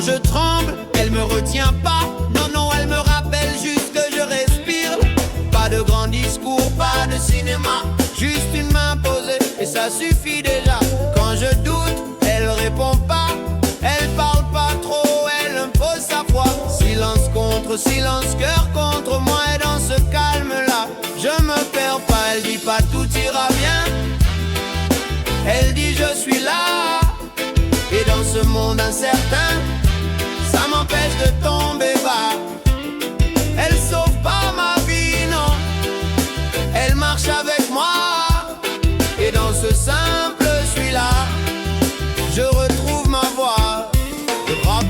je tremble, elle me retient pas. Non, non, elle me rappelle juste que je respire. Pas de grands discours, pas de cinéma, juste une main posée et ça suffit déjà. Quand je doute, elle répond pas. Elle parle pas trop, elle impose sa foi. Silence contre silence, cœur contre moi. Et dans ce calme-là, je me perds pas. Elle dit pas tout ira bien, elle dit je suis là. Et dans ce monde incertain, ça m'empêche de tomber bas. Elle sauve pas ma vie, non, elle marche avec moi. Et dans ce simple suis-là, je retrouve ma voix. Je rappe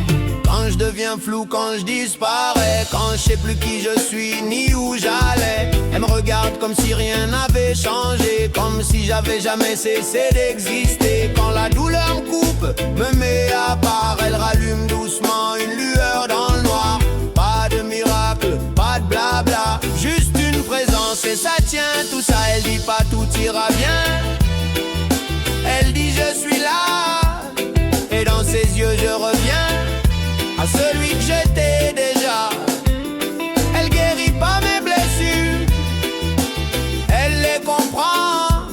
quand je deviens flou, quand je disparais, quand je sais plus qui je suis ni où j'allais. Elle me regarde comme si rien n'avait changé, comme si j'avais jamais cessé d'exister. Quand la douleur me coupe, me met à part, elle rallume doucement une lueur dans le noir. Pas de miracle, pas de blabla, juste une présence et ça tient tout ça. Elle dit pas tout ira bien, elle dit je suis là. Et dans ses yeux je reviens à celui que j'étais déjà. Elle guérit pas mes blessures, elle les comprend.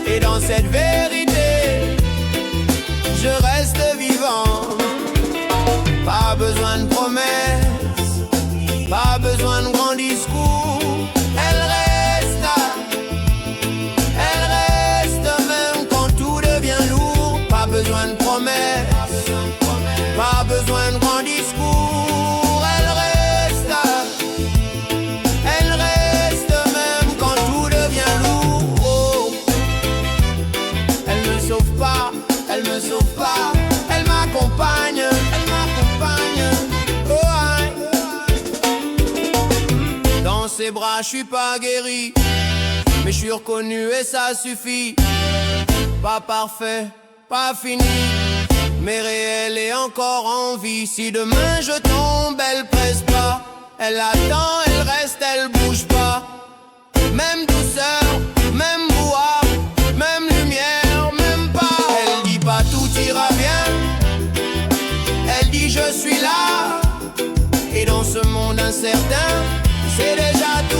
Et dans cette vérité, je reste vivant. Pas besoin de promesses, pas besoin de grands discours. Elle reste même quand tout devient lourd. Pas besoin de promesses, pas besoin de grands discours. Elle reste même quand tout devient lourd. Oh. Elle me sauve pas, elle me sauve pas, elle m'accompagne, oh, aïe. Dans ses bras je suis pas guéri, mais je suis reconnu et ça suffit. Pas parfait, pas fini, mais réel et encore en vie. Si demain je tombe, elle presse pas, elle attend, elle reste, elle bouge pas. Même douceur, même brouhaha, même lumière, même pas. Elle dit pas tout ira bien, elle dit je suis là. Et dans ce monde incertain, c'est déjà tout.